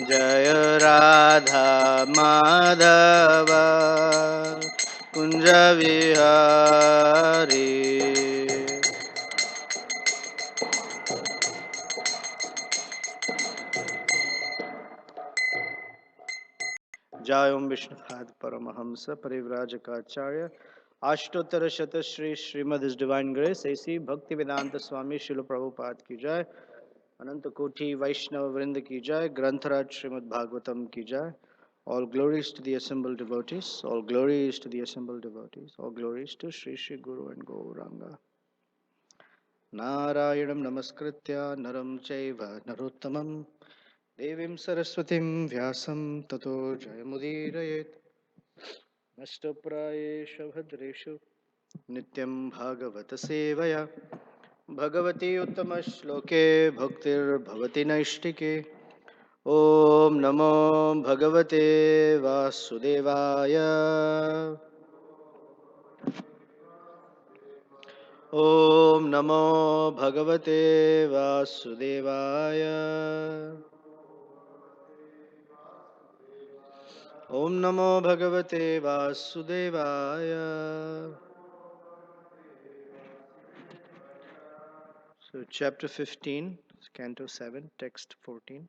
जय राधा माधव कुंज विहारी। जय ओम विष्णुपाद परमहंस परिव्राजकाचार्य अष्टोत्तर शत श्री श्रीमद डिवाइन ग्रेस ऐसी भक्ति वेदांत स्वामी शिल प्रभुपाद की जय। अनंत कोटि वैष्णव वृंद की जय। ग्रंथराज श्रीमद् भागवतम की जय। All glories to the assembled devotees. All glories to the assembled devotees. All glories to Sri Sri Guru and Gauranga. Narayanam namaskritya naram chaiva narottamam devim saraswatim vyasam tato jayamudirayet. Nashtoprayesha bhadreshu nityam bhagavata sevaya Bhagwati उत्तम श्लोके भक्तिर्भवति नैष्टिके। ओम नमो भगवते वासुदेवाय। ओम नमो भगवते वासुदेवाय। ओम नमो भगवते वासुदेवाय। So chapter 15, canto 7, text 14.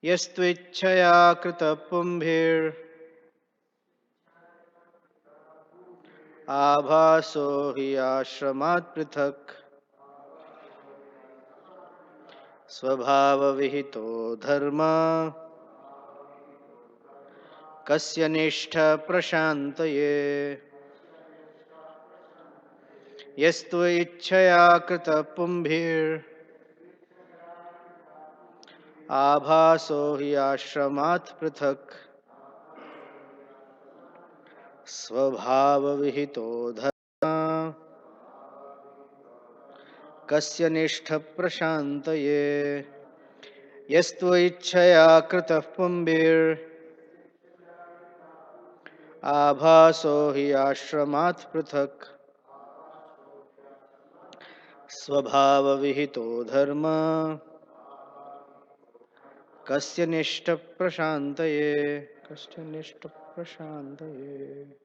Yastvicchaya krita pumbhir आभासो हि आश्रमात् पृथक् स्वभावविहितो धर्म कस्य निष्ठ प्रशान्तये। यस्तु इच्छया कृत पुंभिर् आभासो हि आश्रमात् पृथक् स्वभावविहितो धर्म कस्य निष्ठ प्रशान्तये। यस्तु इच्छया कृत पुंभिर् आभासो हि आश्रमात् पृथक् स्वभावविहितो धर्म कस्य निष्ठ प्रशान्तये। कस्य निष्ठ प्रशान्तये।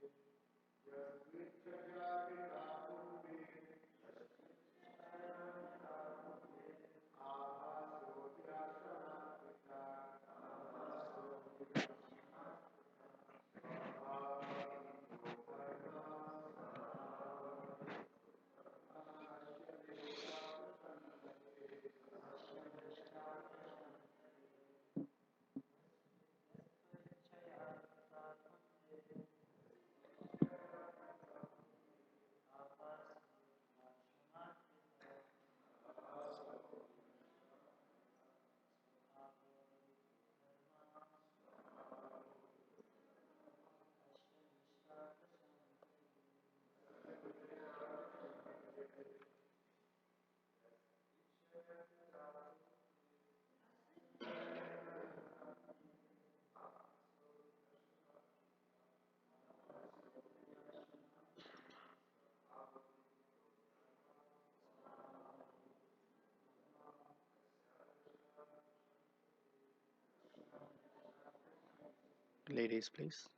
Ladies, please.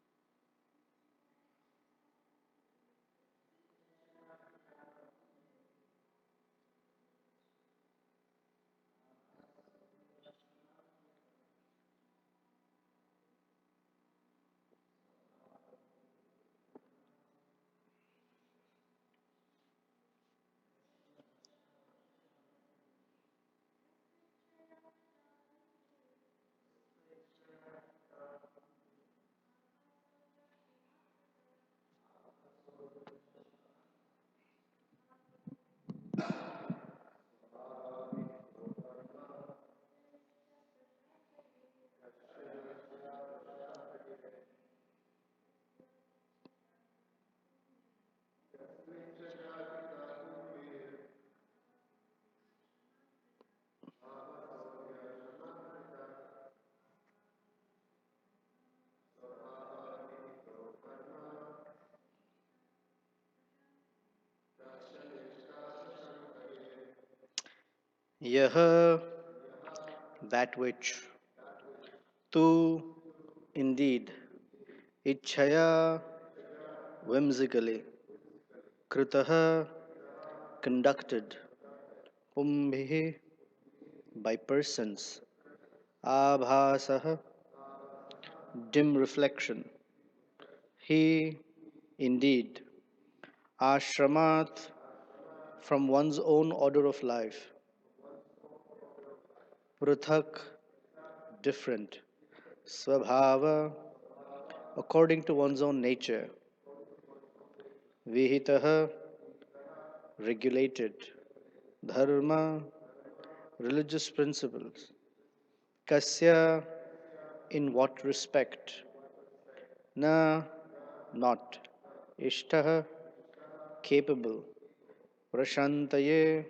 Yah, that which, tu, indeed, ichhaya, whimsically, kritah, conducted, pumbhi, by persons, abhasah, dim reflection, he, indeed, ashramat, from one's own order of life, pruthak, different, swabhava, according to one's own nature, vihitah, regulated, dharma, religious principles, kasya, in what respect, na, not, ishtah, capable, prashantaye,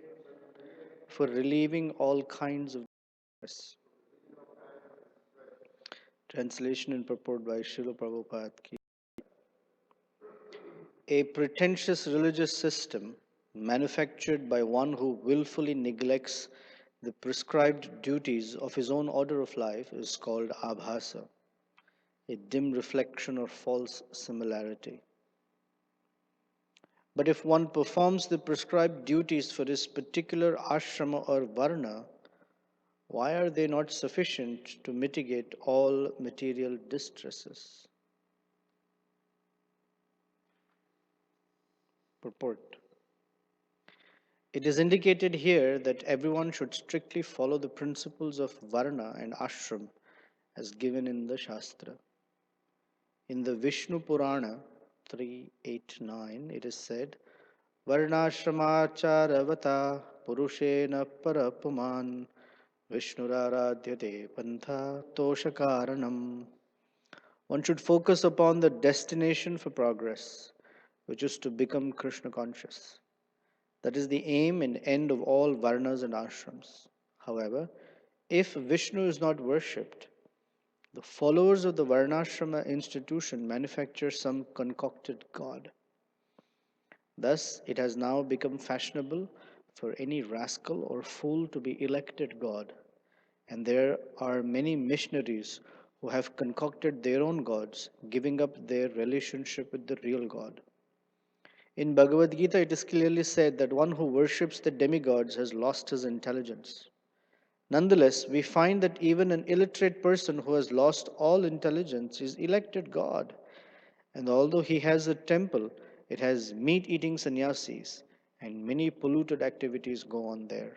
for relieving all kinds of distress. Translation and purport by Srila Prabhupada ki. A pretentious religious system manufactured by one who willfully neglects the prescribed duties of his own order of life is called abhasa, a dim reflection or false similarity. But if one performs the prescribed duties for his particular ashrama or varna, why are they not sufficient to mitigate all material distresses? Purport. It is indicated here that everyone should strictly follow the principles of Varna and Ashram as given in the Shastra. In the Vishnu Purana 389, it is said, Varnashramarcharavata Purushena Parapuman Vishnuraradhyate Pantha Toshakaranam. One should focus upon the destination for progress, which is to become Krishna conscious. That is the aim and end of all varnas and ashrams. However, if Vishnu is not worshipped, the followers of the Varnashrama institution manufacture some concocted god. Thus, it has now become fashionable for any rascal or fool to be elected god, and there are many missionaries who have concocted their own gods, giving up their relationship with the real God. In Bhagavad Gita, it is clearly said that one who worships the demigods has lost his intelligence. Nonetheless, we find that even an illiterate person who has lost all intelligence is elected God. And although he has a temple, it has meat eating sannyasis, and many polluted activities go on there.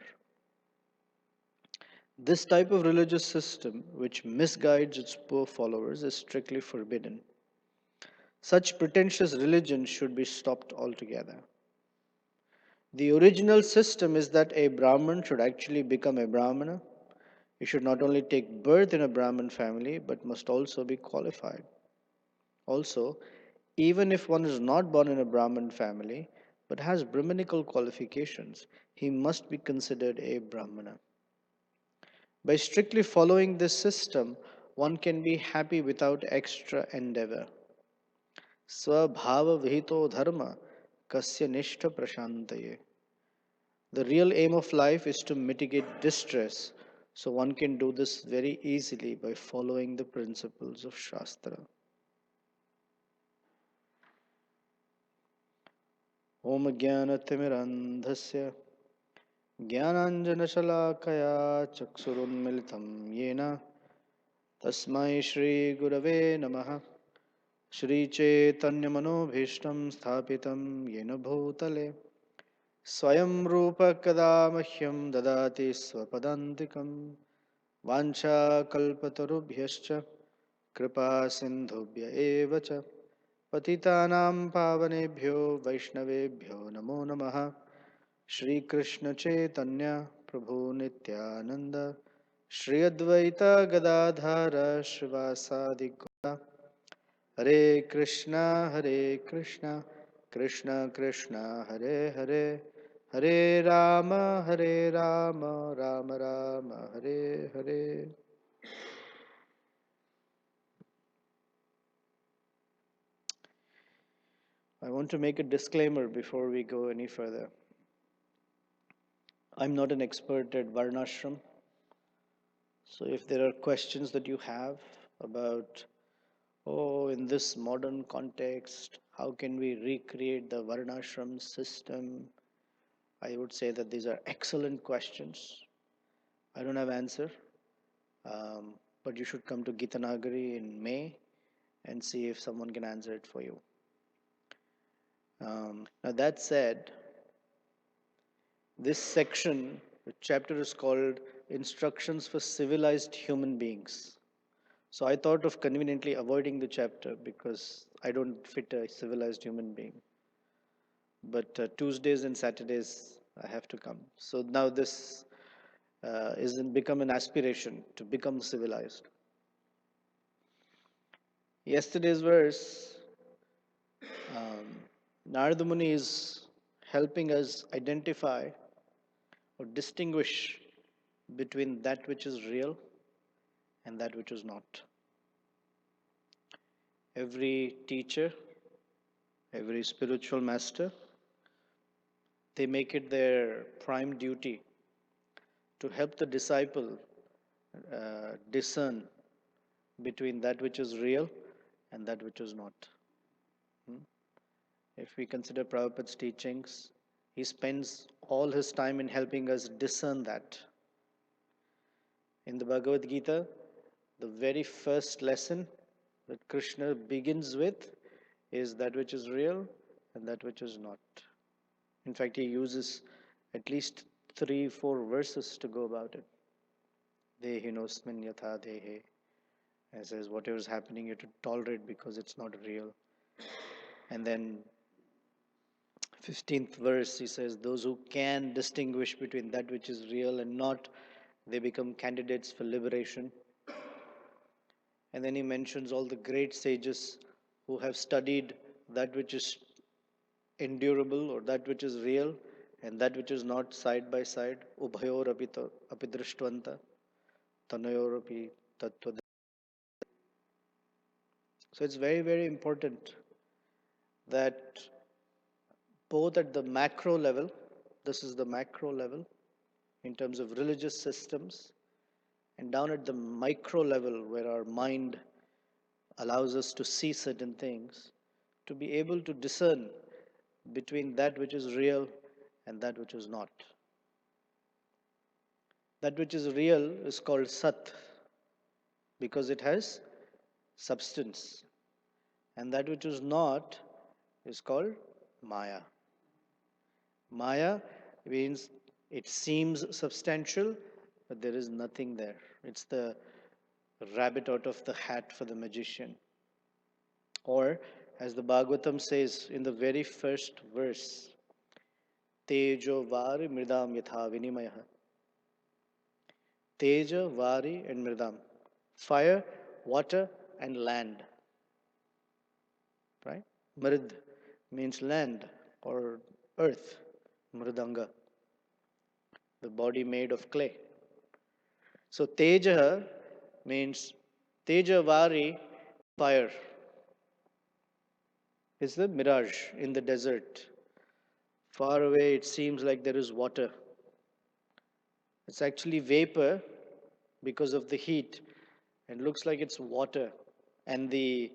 This type of religious system, which misguides its poor followers, is strictly forbidden. Such pretentious religion should be stopped altogether. The original system is that a Brahman should actually become a Brahmana. He should not only take birth in a Brahmin family, but must also be qualified. Also, even if one is not born in a Brahmin family, but has Brahminical qualifications, he must be considered a Brahmana. By strictly following this system, one can be happy without extra endeavor. Swabhava vihito dharma kasya nishtha prashantaye. The real aim of life is to mitigate distress, so one can do this very easily by following the principles of Shastra. Om Jnana Timirandhasya Jnananjanashalakaya Chaksurunmilitam Yena Tasmai Shri Gurave Namaha Shri Chaitanya Manobhishtam Sthapitam Yena Bhutale Swayam Rupa Kada Mahyam Dadati Swapadantikam वाञ्छाकल्पतरुभ्यश्च कृपासिन्धुभ्य एव च पतितानां पावनेभ्यो वैष्णवेभ्यो नमो नमः श्रीकृष्णचैतन्य प्रभु नित्यानन्द श्री अद्वैत गदाधर श्रीवासादि गौर हरे Krishna Krishna Krishna Hare Hare Hare Ram Ram Ram Hare Hare. I want to make a disclaimer before we go any further. I'm not an expert at Varnashram, so if there are questions that you have about, oh, in this modern context, how can we recreate the Varnashram system? I would say that these are excellent questions. I don't have answer, but you should come to Gitanagari in May and see if someone can answer it for you. Now that said, this section, the chapter is called Instructions for Civilized Human Beings. So I thought of conveniently avoiding the chapter because I don't fit a civilized human being. But Tuesdays and Saturdays I have to come. So now this is become an aspiration to become civilized. Yesterday's verse, Narada Muni is helping us identify or distinguish between that which is real and that which is not. Every teacher, every spiritual master, they make it their prime duty to help the disciple discern between that which is real and that which is not. If we consider Prabhupada's teachings, he spends all his time in helping us discern that. In the Bhagavad Gita, the very first lesson that Krishna begins with is that which is real and that which is not. In fact, he uses at least 3-4 verses to go about it. Dehinosmin yatha dehe. And says whatever is happening, you have to tolerate because it's not real. And then 15th verse, he says, those who can distinguish between that which is real and not, they become candidates for liberation. And then he mentions all the great sages who have studied that which is endurable or that which is real and that which is not side by side. Ubhayor apidrishtwanta tanayor api tattva. So it's very, very important that both at the macro level, this is the macro level in terms of religious systems, and down at the micro level where our mind allows us to see certain things, to be able to discern between that which is real and that which is not. That which is real is called Sat because it has substance, and that which is not is called Maya. Maya means it seems substantial, but there is nothing there. It's the rabbit out of the hat for the magician. Or, as the Bhagavatam says in the very first verse, Tejo Vari Mridam Yatha Vinimaya. Teja, Vari, and Mridam. Fire, water, and land. Right? Mrid means land or earth. Mridanga, the body made of clay. So Teja means Tejavari, fire. Is the mirage in the desert. Far away, it seems like there is water. It's actually vapor because of the heat and looks like it's water. And the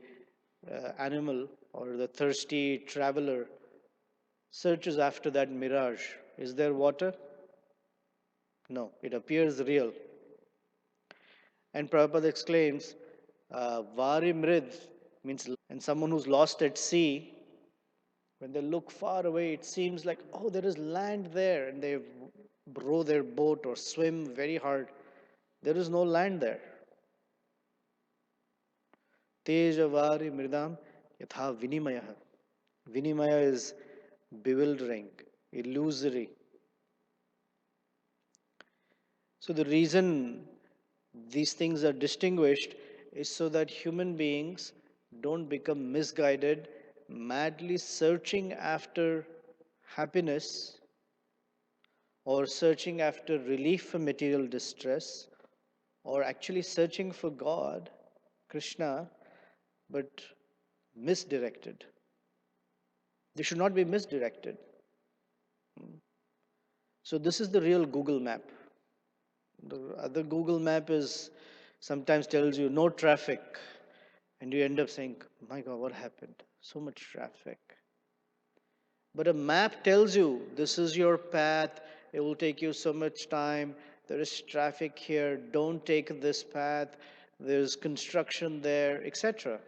animal or the thirsty traveler searches after that mirage. Is there water? No, it appears real. And Prabhupada exclaims, Vari Mrid means, and someone who's lost at sea, when they look far away, it seems like, oh, there is land there, and they row their boat or swim very hard. There is no land there. Tejavari Mridam Yatha Vinimaya. Vinimaya is bewildering, illusory. So the reason these things are distinguished is so that human beings don't become misguided, madly searching after happiness or searching after relief from material distress or actually searching for God, Krishna, but misdirected. They should not be misdirected. So this is the real Google map. The other Google map is sometimes tells you no traffic, and you end up saying, "My God, what happened? So much traffic." But a map tells you this is your path. It will take you so much time. There is traffic here. Don't take this path. There's construction there, etc.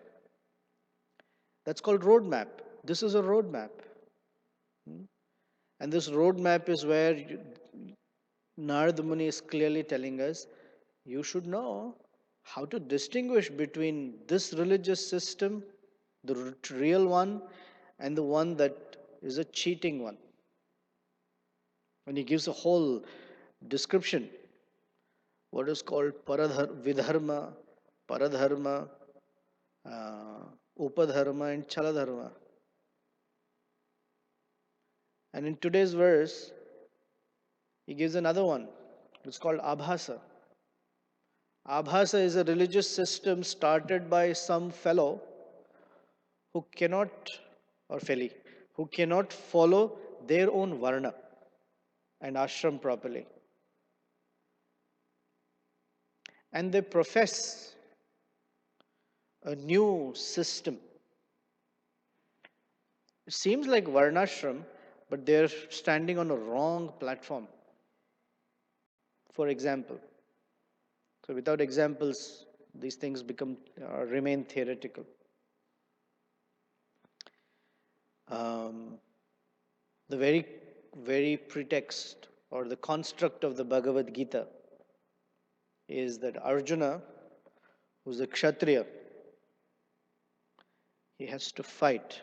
That's called roadmap. This is a roadmap. And this roadmap is where Narada Muni is clearly telling us you should know how to distinguish between this religious system, the real one, and the one that is a cheating one. And he gives a whole description, what is called vidharma, paradharma, uh, upadharma, and chaladharma. And in today's verse, he gives another one. It's called abhasa. Abhasa is a religious system started by some fellow who cannot, or felly, who cannot follow their own varna and ashram properly. And they profess a new system. It seems like varnashram, but they're standing on a wrong platform. For example, so without examples, these things become remain theoretical. Um, the very pretext or the construct of the Bhagavad Gita is that Arjuna, who's a Kshatriya, he has to fight,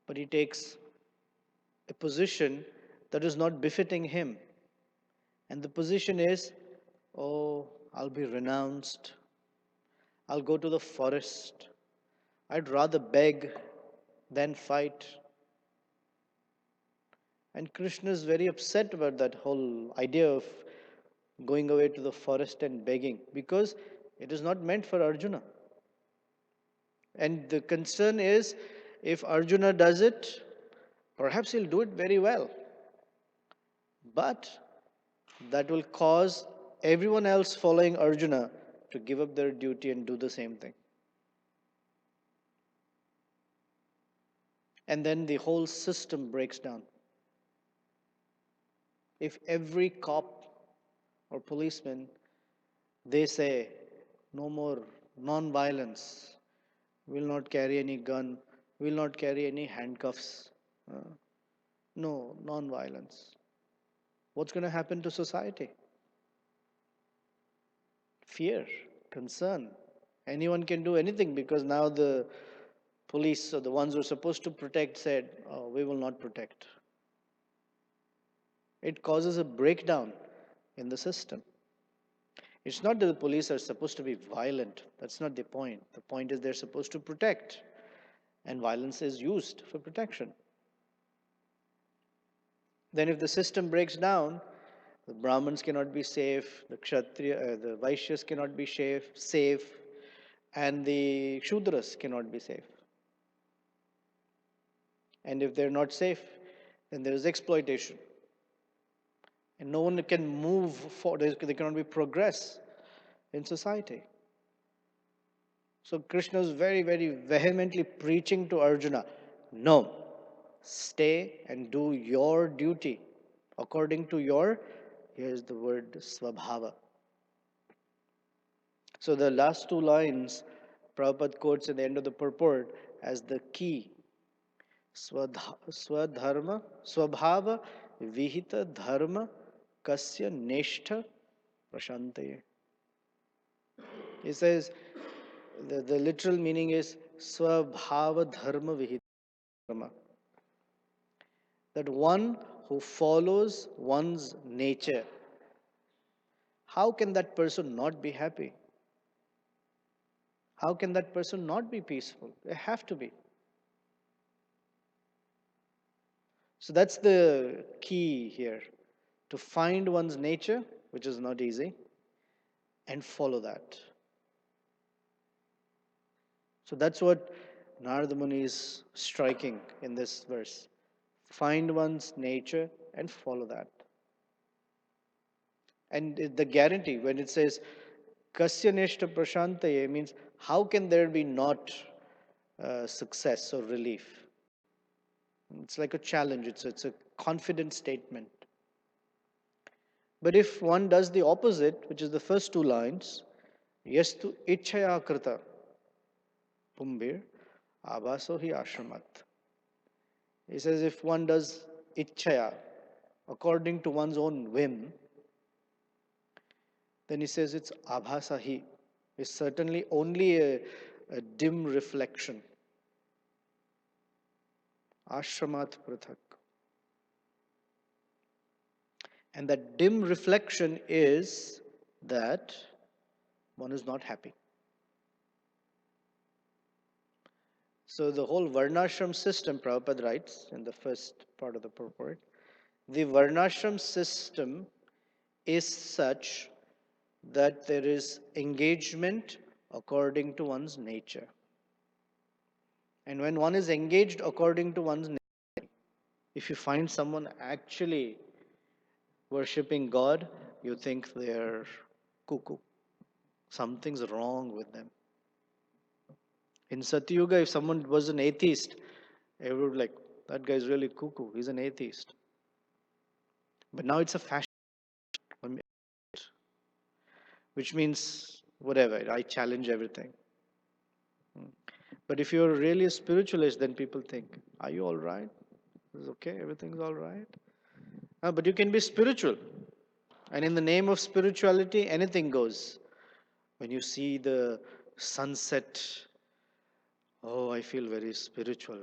but he takes a position that is not befitting him. And the position is, oh, I'll be renounced, I'll go to the forest, I'd rather beg than fight. And Krishna is very upset about that whole idea of going away to the forest and begging because it is not meant for Arjuna. And the concern is if Arjuna does it, perhaps he'll do it very well. But that will cause everyone else following Arjuna to give up their duty and do the same thing. And then the whole system breaks down. If every cop or policeman they say no more non-violence, will not carry any gun, will not carry any handcuffs, no non-violence, what's going to happen to society? Fear, concern. Anyone can do anything because now the police or the ones who are supposed to protect said, oh, we will not protect. It causes a breakdown in the system. It's not that the police are supposed to be violent. That's not the point. The point is they're supposed to protect, and violence is used for protection. Then, if the system breaks down, the Brahmins cannot be safe, the Kshatriya, the Vaishyas cannot be safe, and the Shudras cannot be safe. And if they're not safe, then there is exploitation. And no one can move forward, there cannot be progress in society. So Krishna is very vehemently preaching to Arjuna, no, stay and do your duty according to your, here's the word, svabhava. So the last two lines, Prabhupada quotes at the end of the purport as the key. Swadharma, swabhava, vihita dharma, kasya neshtha prashante. He says, the literal meaning is swabhava dharma vihita dharma. That one who follows one's nature, how can that person not be happy? How can that person not be peaceful? They have to be. So that's the key here, to find one's nature, which is not easy, and follow that. So that's what Narada Muni is striking in this verse. Find one's nature and follow that. And the guarantee, when it says Kasya Neshta Prashantaye, means how can there be not success or relief? It's like a challenge, it's a confident statement. But if one does the opposite, which is the first two lines, Yastu Ichaya Krita Pumbir Abhaso hi Ashramat. He says if one does Ichaya according to one's own whim, then he says it's Abhasahi. It's certainly only a dim reflection. Ashramat Prathak. And that dim reflection is that one is not happy. So the whole Varnashram system, Prabhupada writes in the first part of the purport, the Varnashram system is such that there is engagement according to one's nature. And when one is engaged according to one's nature, if you find someone actually worshipping God, you think they're cuckoo. Something's wrong with them. In Satyuga, if someone was an atheist, everyone would like, that guy's really cuckoo. He's an atheist. But now it's a fashion, which means whatever. I challenge everything. But if you're really a spiritualist, then people think, are you all right? Is okay? Everything's all right? But you can be spiritual. And in the name of spirituality, anything goes. When you see the sunset, oh, I feel very spiritual.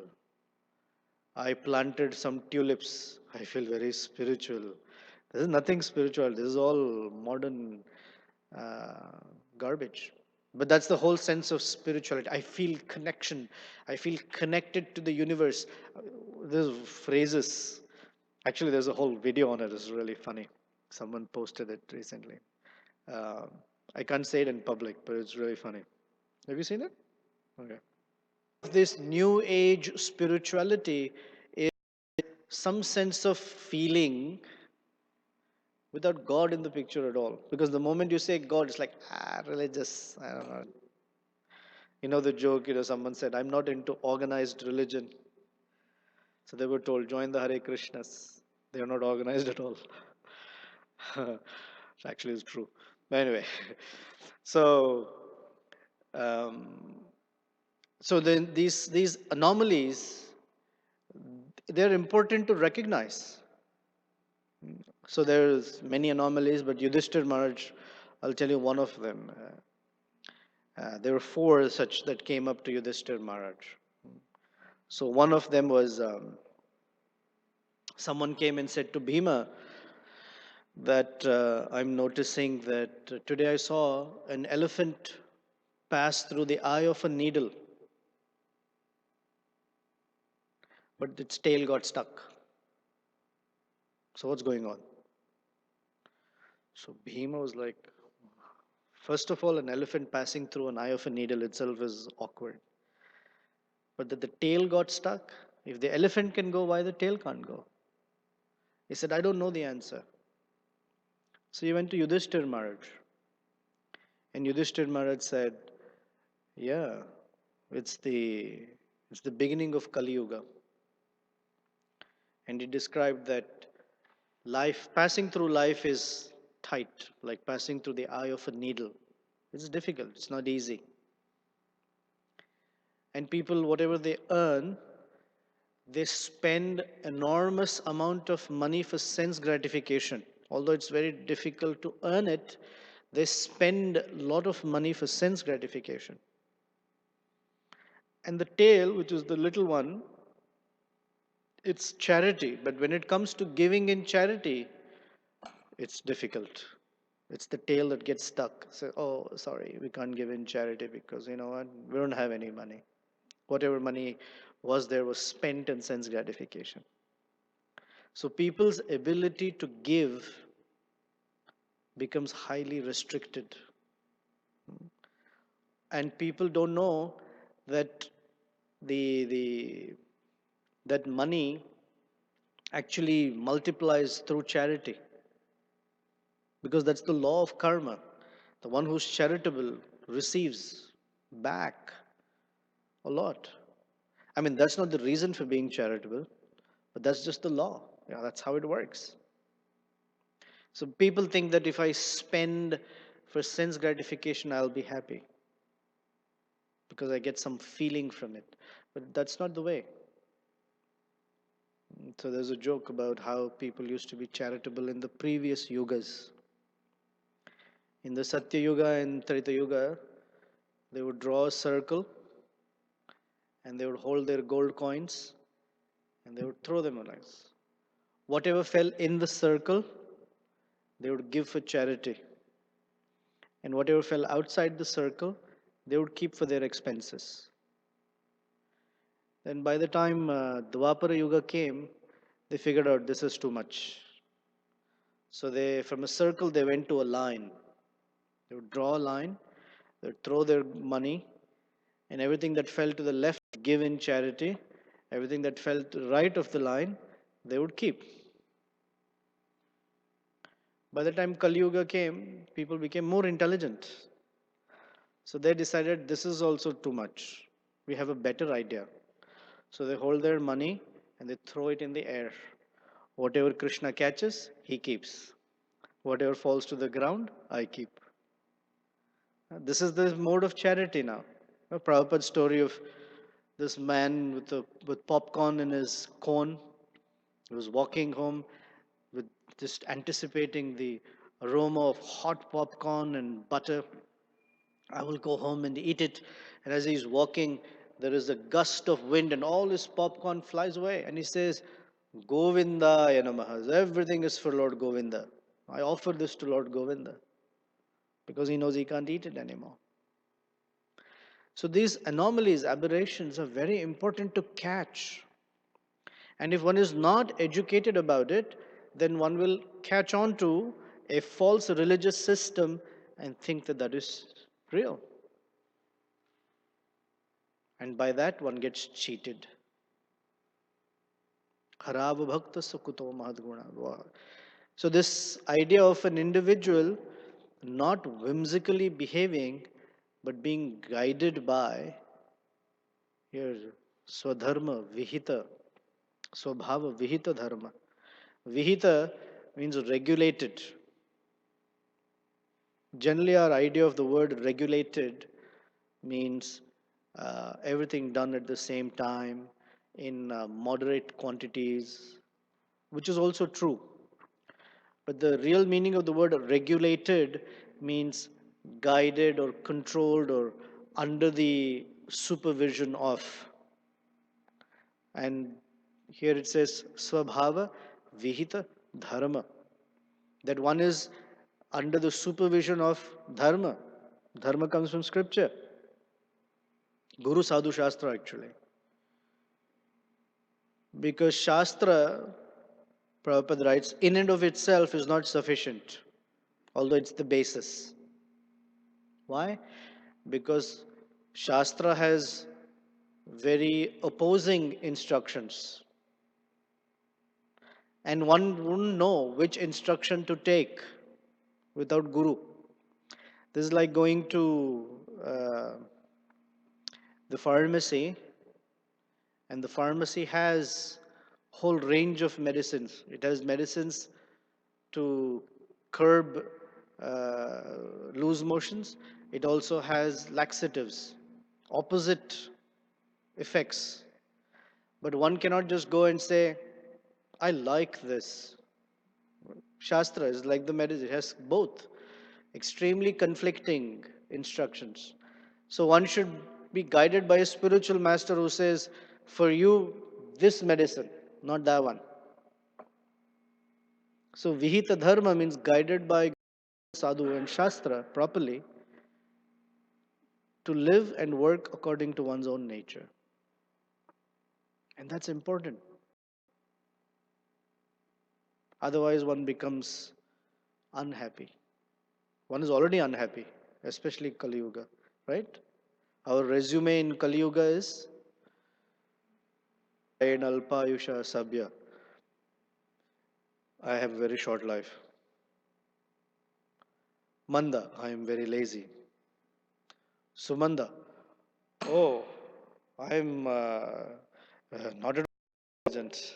I planted some tulips. I feel very spiritual. This is nothing spiritual. This is all modern garbage. But that's the whole sense of spirituality. I feel connection. I feel connected to the universe. There's phrases. Actually, there's a whole video on it. It's really funny. Someone posted it recently. Uh, I can't say it in public, but it's really funny. Have you seen it? Okay. This new age spirituality is some sense of feeling without God in the picture at all. Because the moment you say God, it's like, religious. I don't know. You know the joke, someone said, I'm not into organized religion. So they were told, join the Hare Krishnas. They are not organized at all. Actually, it's true. But anyway, so um, so then these anomalies, they're important to recognize. So there's many anomalies, but Yudhishthir Maharaj, I'll tell you one of them. There were four such that came up to Yudhishthir Maharaj. So one of them was someone came and said to Bhima that I'm noticing that today I saw an elephant pass through the eye of a needle, but its tail got stuck. So what's going on? So Bhima was like, first of all, an elephant passing through an eye of a needle itself is awkward. But that the tail got stuck, if the elephant can go, why the tail can't go? He said, I don't know the answer. So he went to Yudhishthir Maharaj. And Yudhishthir Maharaj said, yeah, it's the beginning of Kali Yuga. And he described that passing through life is tight, like passing through the eye of a needle. It's difficult, it's not easy. And people, whatever they earn, they spend enormous amount of money for sense gratification. Although it's very difficult to earn it, they spend a lot of money for sense gratification. And the tail, which is the little one, it's charity. But when it comes to giving in charity, it's difficult. It's the tail that gets stuck. So, oh, sorry, we can't give in charity because you know what? We don't have any money. Whatever money was there was spent in sense gratification. So people's ability to give becomes highly restricted. And people don't know that the that money actually multiplies through charity, because that's the law of karma. The one who's charitable receives back a lot. I mean, that's not the reason for being charitable, but that's just the law. Yeah, that's how it works. So people think that if I spend for sense gratification, I'll be happy because I get some feeling from it. But that's not the way. So there's a joke about how people used to be charitable in the previous yugas. In the Satya Yuga and Treta Yuga, they would draw a circle and they would hold their gold coins and they would throw them away. Whatever fell in the circle, they would give for charity. And whatever fell outside the circle, they would keep for their expenses. Then by the time Dwapara Yuga came, they figured out this is too much. So they, from a circle, they went to a line. They would draw a line, they would throw their money, and everything that fell to the left, give in charity. Everything that fell to the right of the line, they would keep. By the time Kali Yuga came, people became more intelligent. So they decided this is also too much. We have a better idea. So they hold their money and they throw it in the air. Whatever Krishna catches, he keeps. Whatever falls to the ground, I keep. This is the mode of charity now. Prabhupada's story of this man with popcorn in his cone. He was walking home with just anticipating the aroma of hot popcorn and butter. I will go home and eat it. And as he's walking, there is a gust of wind and all his popcorn flies away. And he says, Govinda Yanamahas. Everything is for Lord Govinda. I offer this to Lord Govinda because he knows he can't eat it anymore. So these anomalies, aberrations are very important to catch. And if one is not educated about it, then one will catch on to a false religious system and think that that is real. And by that, one gets cheated. Harava bhakta sukuto mahadguna. So, this idea of an individual not whimsically behaving, but being guided by here swadharma, vihita, swabhava, vihita dharma. Vihita means regulated. Generally, our idea of the word regulated means everything done at the same time in moderate quantities, which is also true. But the real meaning of the word regulated means guided or controlled or under the supervision of. And here it says swabhava vihita dharma. That one is under the supervision of dharma. Dharma comes from scripture. Guru Sadhu Shastra actually. Because Shastra, Prabhupada writes, in and of itself is not sufficient, although it's the basis. Why? Because Shastra has very opposing instructions. And one wouldn't know which instruction to take without Guru. This is like going to the pharmacy, and the pharmacy has whole range of medicines. It has medicines to curb loose motions. It also has laxatives, opposite effects. But one cannot just go and say, I like this. Shastra is like the medicine, it has both extremely conflicting instructions. So one should be guided by a spiritual master who says, for you, this medicine, not that one. So Vihita Dharma means guided by sadhu and shastra properly to live and work according to one's own nature. And that's important. Otherwise, one becomes unhappy. One is already unhappy, especially Kali Yuga, right? Our resume in Kali Yuga is Alpayusha Sabya. I have a very short life. Manda, I am very lazy. Sumanda, oh, I am not at all intelligent.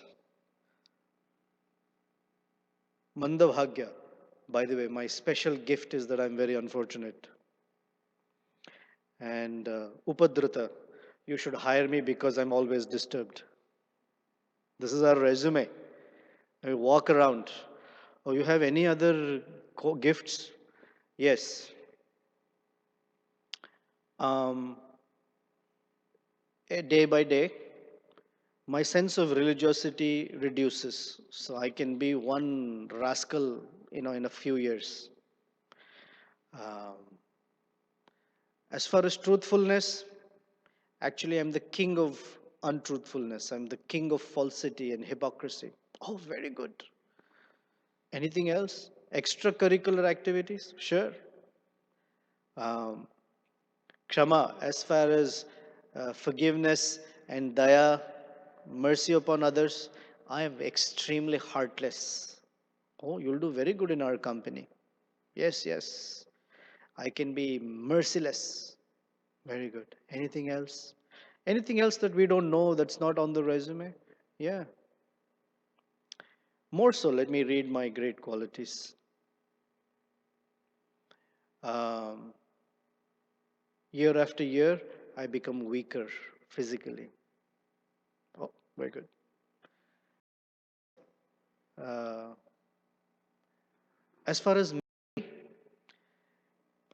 Mandabhagya, by the way, my special gift is that I'm very unfortunate. And Upadhrita, you should hire me because I'm always disturbed. This is our resume. I walk around. Oh, you have any other gifts? Yes. Um, Day by day, my sense of religiosity reduces. So I can be one rascal, in a few years. Um, as far as truthfulness, actually, I'm the king of untruthfulness. I'm the king of falsity and hypocrisy. Oh, very good. Anything else? Extracurricular activities? Sure. Um, Kshama, as far as forgiveness and daya, mercy upon others, I am extremely heartless. Oh, you'll do very good in our company. Yes, yes. I can be merciless. Very good. Anything else? Anything else that we don't know that's not on the resume? Yeah. More so, let me read my great qualities. Um, Year after year, I become weaker physically. Oh, very good. Uh, as far as me,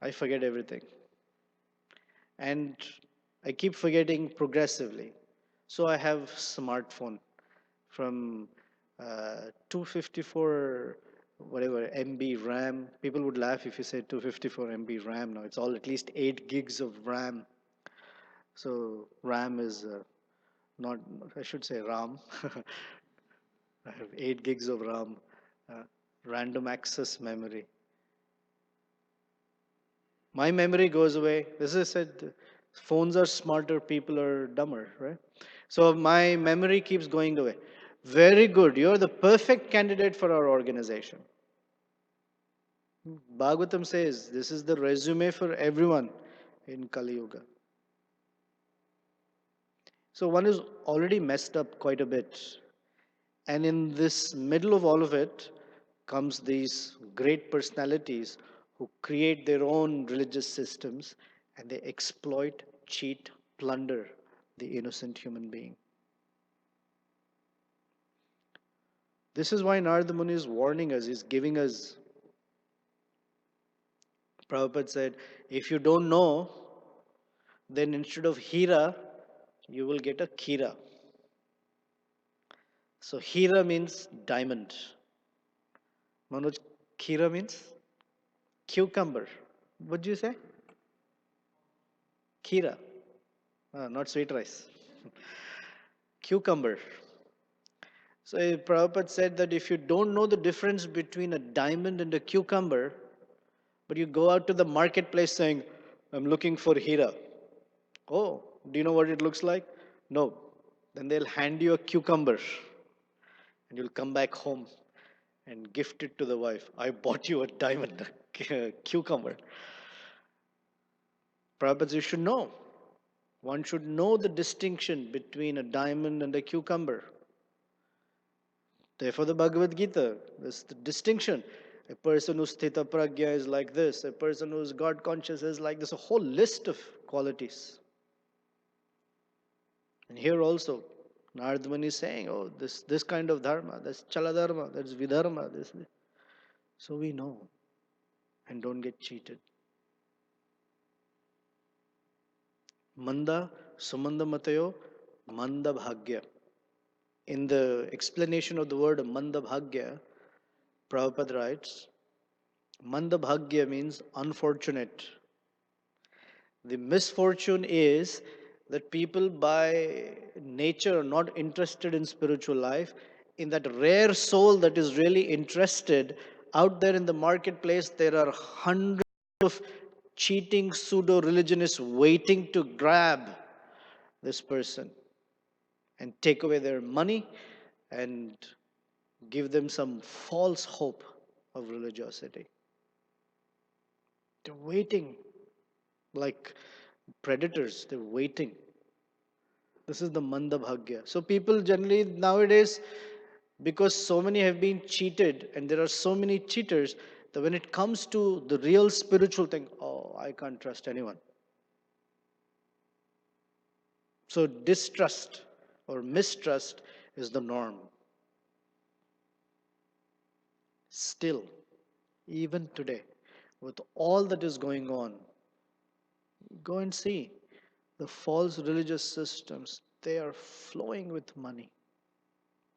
I forget everything. And I keep forgetting progressively. So I have smartphone from 254 whatever MB RAM. People would laugh if you say 254 MB RAM now. It's all at least 8 gigs of RAM. So RAM is not, I should say RAM. I have 8 gigs of RAM, uh, random access memory. My memory goes away. As I said, phones are smarter, people are dumber, right? So my memory keeps going away. Very good. You're the perfect candidate for our organization. Bhagavatam says this is the resume for everyone in Kali Yuga. So one is already messed up quite a bit. And in this middle of all of it comes these great personalities who create their own religious systems and they exploit, cheat, plunder the innocent human being. This is why Narada Muni is warning us, he's giving us. Prabhupada said, if you don't know, then instead of Hira, you will get a Kira. So Hira means diamond. Manoj, Kira means cucumber. What do you say? Kira. Not sweet rice. Cucumber. So Prabhupada said that if you don't know the difference between a diamond and a cucumber, but you go out to the marketplace saying, I'm looking for Hira. Oh, do you know what it looks like? No. Then they'll hand you a cucumber and you'll come back home and gift it to the wife. I bought you a diamond, a cucumber. Prabhupada, you should know. One should know the distinction between a diamond and a cucumber. Therefore, the Bhagavad Gita, this the distinction. A person who's sthita pragya is like this, a person who's God conscious is like this, a whole list of qualities. And here also, Narada Muni is saying, oh, this kind of dharma, that's chala dharma, that's vidharma, this. So we know and don't get cheated. Manda, Sumanda Matayo, Manda Bhagya. In the explanation of the word Manda Bhagya, Prabhupada writes, Manda Bhagya means unfortunate. The misfortune is that people by nature are not interested in spiritual life. In that rare soul that is really interested, out there in the marketplace, there are hundreds of cheating pseudo religionists waiting to grab this person and take away their money and give them some false hope of religiosity. They're waiting like predators, they're waiting. This is the mandabhagya. So people generally nowadays, because so many have been cheated and there are so many cheaters, that when it comes to the real spiritual thing, oh, I can't trust anyone. So distrust or mistrust is the norm. Still, even today, with all that is going on, go and see the false religious systems. They are flowing with money.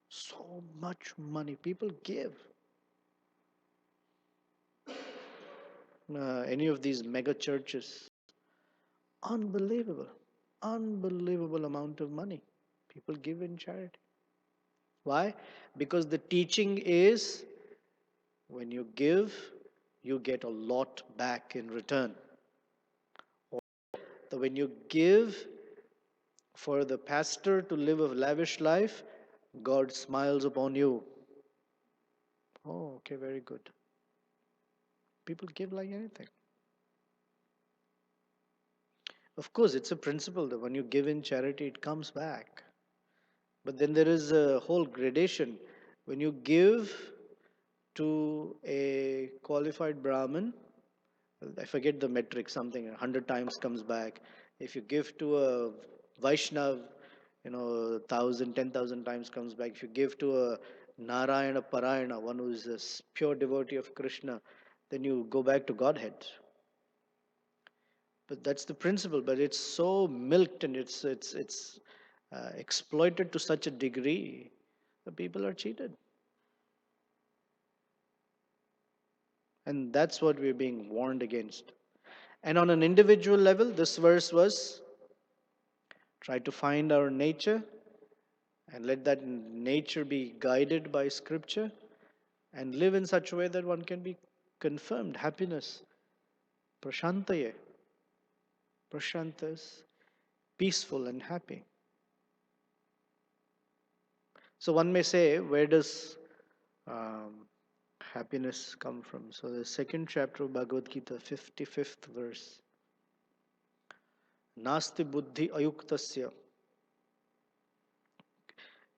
So much money. People give. Any of these mega churches, unbelievable, unbelievable amount of money. People give in charity. Why? Because the teaching is when you give, you get a lot back in return. So when you give for the pastor to live a lavish life, God smiles upon you. Oh, okay, very good. People give like anything. Of course, it's a principle that when you give in charity, it comes back. But then there is a whole gradation. When you give to a qualified Brahmin, I forget the metric, something 100 times comes back. If you give to a Vaishnav, 1,000, 10,000 times comes back. If you give to a Narayana Parayana, one who is a pure devotee of Krishna, then you go back to Godhead. But that's the principle. But it's so milked and it's exploited to such a degree that people are cheated. And that's what we're being warned against. And on an individual level, this verse was try to find our nature and let that nature be guided by scripture and live in such a way that one can be confirmed. Happiness, prashantaye, prashantas, peaceful and happy. So one may say, where does um, happiness come from? So the second chapter of Bhagavad Gita, 55th verse. Nasti buddhi ayuktasya.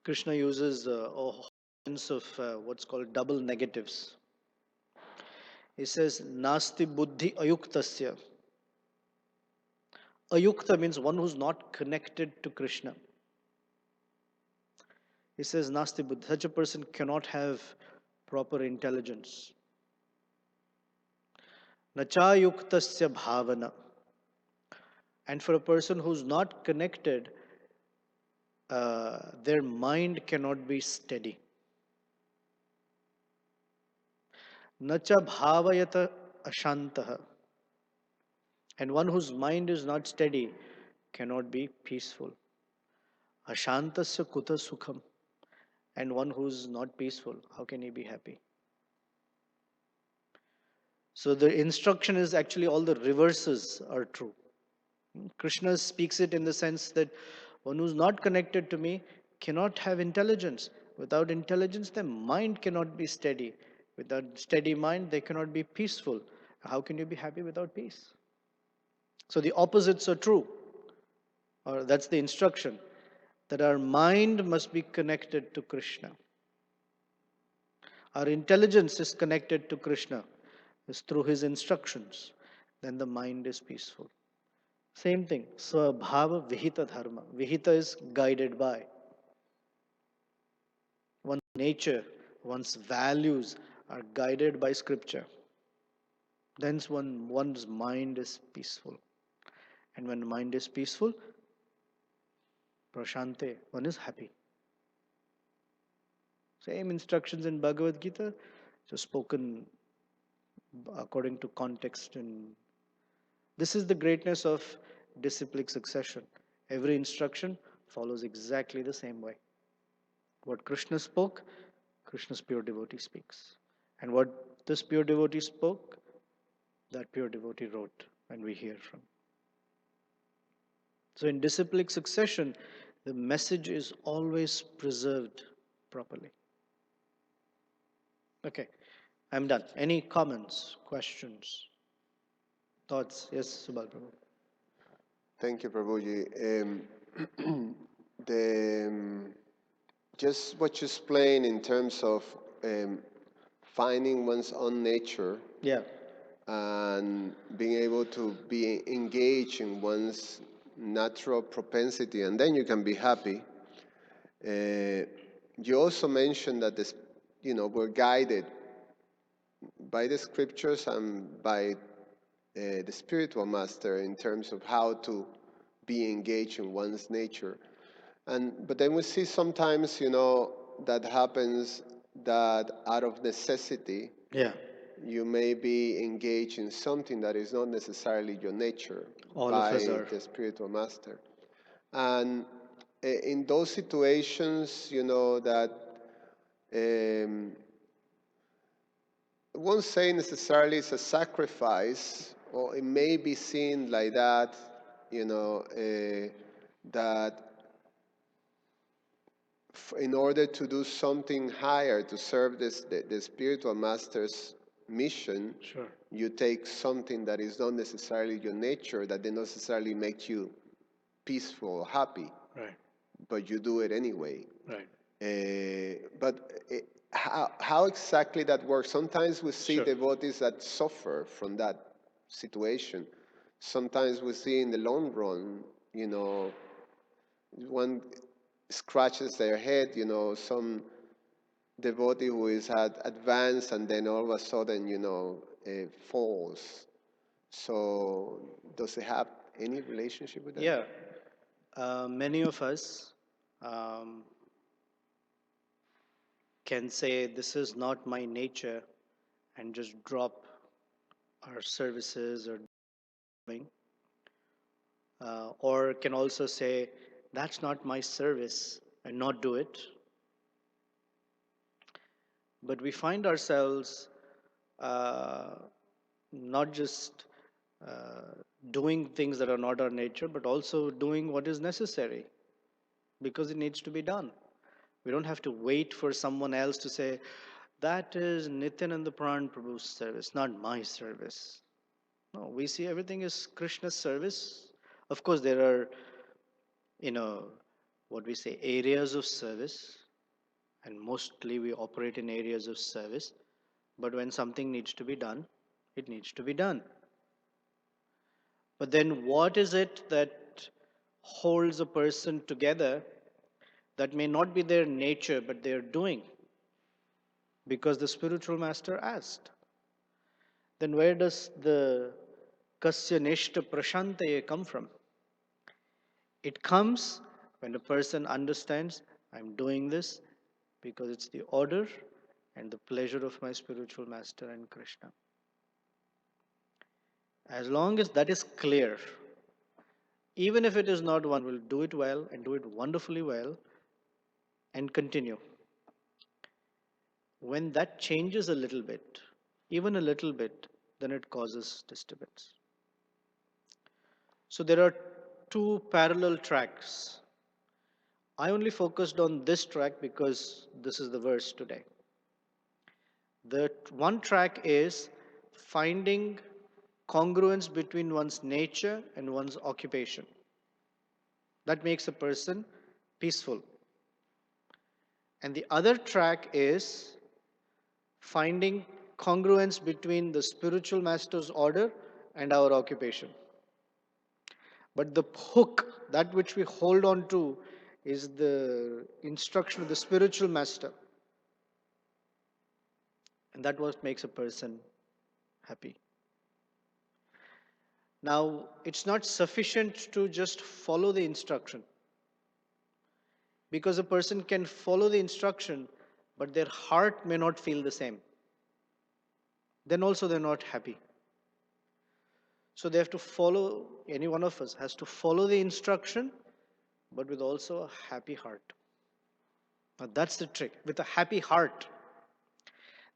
Krishna uses a sense of what's called double negatives. He says, Nasti buddhi ayuktasya. Ayukta means one who's not connected to Krishna. He says, Nasti buddhi. Such a person cannot have proper intelligence. Nachayuktasya bhavana. And for a person who's not connected, their mind cannot be steady. Nacha bhavayata ashantaha. And one whose mind is not steady cannot be peaceful. Ashantasya kuta sukham. And one who's not peaceful, how can he be happy? So the instruction is actually all the reverses are true. Krishna speaks it in the sense that one who's not connected to me cannot have intelligence. Without intelligence, their mind cannot be steady. Without steady mind, they cannot be peaceful. How can you be happy without peace? So the opposites are true. Or that's the instruction. That our mind must be connected to Krishna. Our intelligence is connected to Krishna, is through his instructions. Then the mind is peaceful. Same thing. Swabhava Vihita Dharma. Vihita is guided by. One's nature, one's values are guided by scripture. Then one's mind is peaceful. And when mind is peaceful, prashante, one is happy. Same instructions in Bhagavad Gita, just spoken according to context. And this is the greatness of disciplic succession. Every instruction follows exactly the same way. What Krishna spoke, Krishna's pure devotee speaks. And what this pure devotee spoke, that pure devotee wrote, and we hear from. So in disciplic succession, the message is always preserved properly. Okay, I'm done. Any comments, questions, thoughts? Yes, Subal Prabhu. Thank you, Prabhuji. The just what you explained in terms of um, finding one's own nature Yeah, and being able to be engaged in one's natural propensity, and then you can be happy. You also mentioned that this, we're guided by the scriptures and by the spiritual master in terms of how to be engaged in one's nature. But then we see sometimes, that happens that out of necessity, yeah. you may be engaged in something that is not necessarily your nature All of us by are. the spiritual master. And in those situations, that um, I won't say necessarily it's a sacrifice, or it may be seen like that, that in order to do something higher, to serve the spiritual master's mission, Sure. you take something that is not necessarily your nature, that doesn't necessarily make you peaceful or happy, Right, but you do it anyway. right. But how exactly that works? Sometimes we see Sure. devotees that suffer from that situation. Sometimes we see in the long run, one scratches their head, some devotee who is at advanced and then all of a sudden, falls. So does it have any relationship with that? Yeah, many of us um, can say this is not my nature and just drop our services or doing, or can also say that's not my service and not do it. But we find ourselves uh, not just uh, doing things that are not our nature, but also doing what is necessary because it needs to be done. We don't have to wait for someone else to say, that is Nityananda Pran Prabhu's service, not my service. No, we see everything is Krishna's service. Of course, there are, you know, what we say, areas of service, and mostly we operate in areas of service. But when something needs to be done, it needs to be done. But then what is it that holds a person together that may not be their nature, but they are doing? Because the spiritual master asked. Then where does the kasya neshta prashantaye come from? It comes when a person understands I'm doing this because it's the order and the pleasure of my spiritual master and Krishna. As long as that is clear, even if it is not one will do it well and do it wonderfully well and continue. When that changes a little bit, even a little bit, then it causes disturbance. So there are two parallel tracks. I only focused on this track because this is the verse today. The one track is finding congruence between one's nature and one's occupation. That makes a person peaceful. And the other track is finding congruence between the spiritual master's order and our occupation. But the hook, that which we hold on to, is the instruction of the spiritual master. And that what makes a person happy. Now, it's not sufficient to just follow the instruction because a person can follow the instruction, but their heart may not feel the same. Then also they're not happy. So they have to follow, any one of us has to follow the instruction, but with also a happy heart. Now that's the trick. With a happy heart,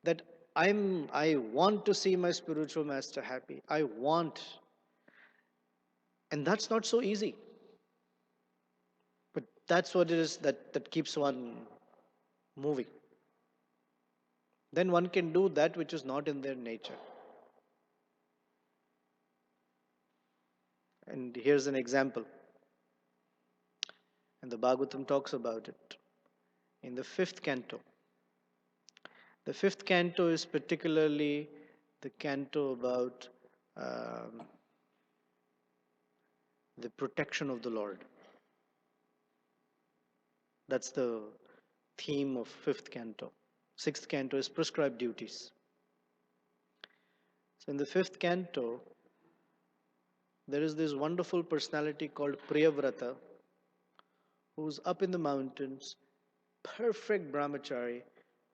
that I want to see my spiritual master happy. I want, and that's not so easy. But that's what it is that keeps one moving. then one can do that which is not in their nature. And here's an example, and the Bhagavatam talks about it in the fifth canto. The fifth canto is particularly the canto about um, the protection of the Lord. That's the theme of fifth canto. Sixth canto is prescribed duties. So in the fifth canto, there is this wonderful personality called Priyavrata, who's up in the mountains, perfect brahmachari.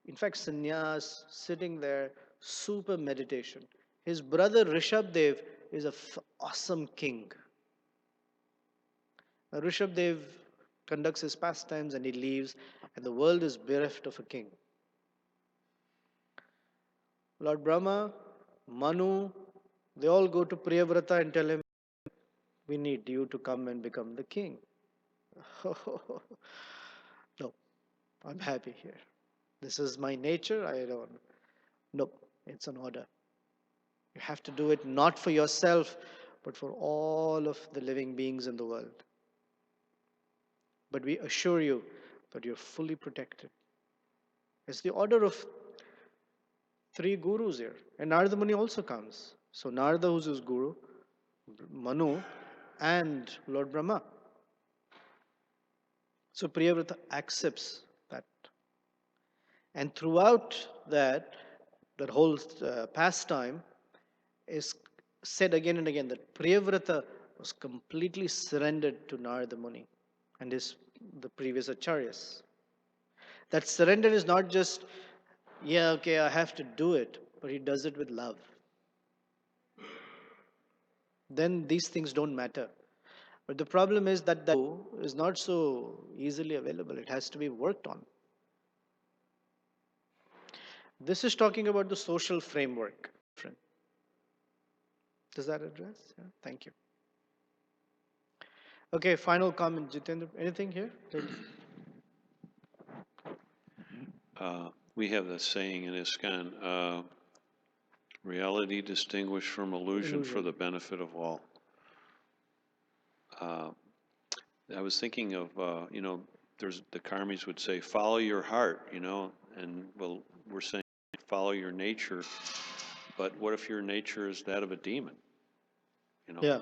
In fact, sannyas, sitting there, super meditation. His brother Rishabdev is an awesome king. Now, Rishabdev conducts his pastimes and he leaves, and the world is bereft of a king. Lord Brahma, Manu, they all go to Priyavrata and tell him, we need you to come and become the king. No, I'm happy here. This is my nature. I don't. Nope, it's an order. You have to do it not for yourself, but for all of the living beings in the world. But we assure you that you're fully protected. It's the order of three gurus here. And Narada Muni also comes. So Narada, who's his guru, Manu, and Lord Brahma. So Priyavrata accepts that. And throughout that whole pastime is said again and again that Priyavrata was completely surrendered to Narada Muni and the previous acharyas. That surrender is not just, yeah, okay, I have to do it, but he does it with love. Then these things don't matter. But the problem is that is not so easily available. It has to be worked on. This is talking about the social framework. Does that address? Yeah, thank you. Okay, final comment, Jitendra. Anything here? We have the saying in ISKCON, reality distinguished from illusion for the benefit of all. I was thinking of, there's the karmis would say, follow your heart, and well, we're saying follow your nature, but what if your nature is that of a demon? Yeah.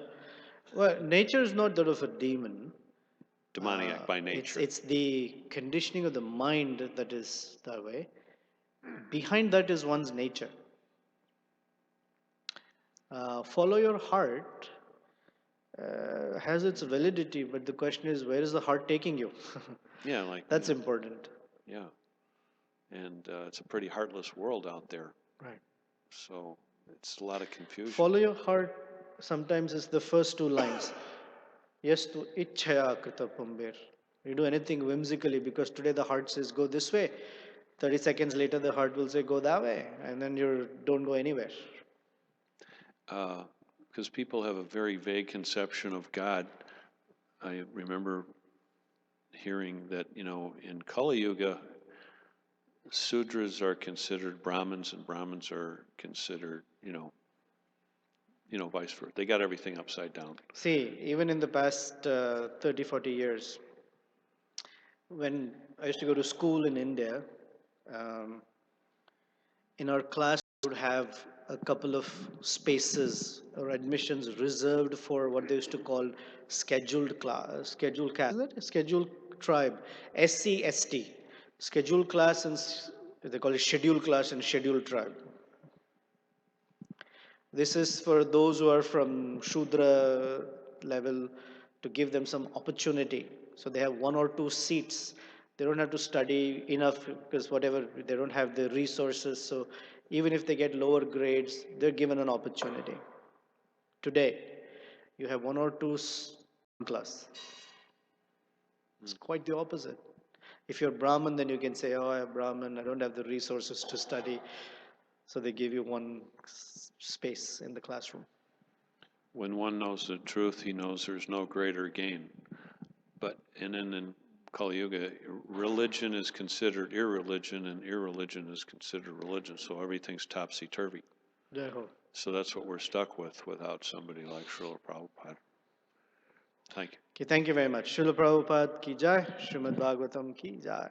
Well, nature is not that of a demon. Demoniac by nature. It's the conditioning of the mind that is that way. Behind that is one's nature. Follow your heart has its validity, but the question is, where is the heart taking you? Yeah, like that's important. Yeah, and it's a pretty heartless world out there. Right. So it's a lot of confusion. Follow your heart sometimes is the first two lines. Yes, to ichchaya krita pumbir. You do anything whimsically because today the heart says go this way. 30 seconds later, the heart will say go that way, and then you don't go anywhere. Because people have a very vague conception of God. I remember hearing that, in Kali Yuga, Sudras are considered Brahmins and Brahmins are considered, vice versa. They got everything upside down. See, even in the past 30, 40 years, when I used to go to school in India, in our class, we would have a couple of spaces or admissions reserved for what they used to call scheduled class, scheduled caste. Is that scheduled tribe? SC, ST. Scheduled class and they call it scheduled class and scheduled tribe. This is for those who are from Shudra level to give them some opportunity. So they have one or two seats. They don't have to study enough because whatever, they don't have the resources. So even if they get lower grades, they're given an opportunity. Today, you have one or two class. It's quite the opposite. If you're Brahmin, then you can say, oh, I'm Brahmin, I don't have the resources to study. So they give you one space in the classroom. When one knows the truth, he knows there's no greater gain. But and then in Kali Yuga, religion is considered irreligion, and irreligion is considered religion. So everything's topsy-turvy. Jai Ho. So that's what we're stuck with without somebody like Srila Prabhupada. Thank you. Okay, thank you very much. Srila Prabhupada ki jai, Srimad Bhagavatam ki jai.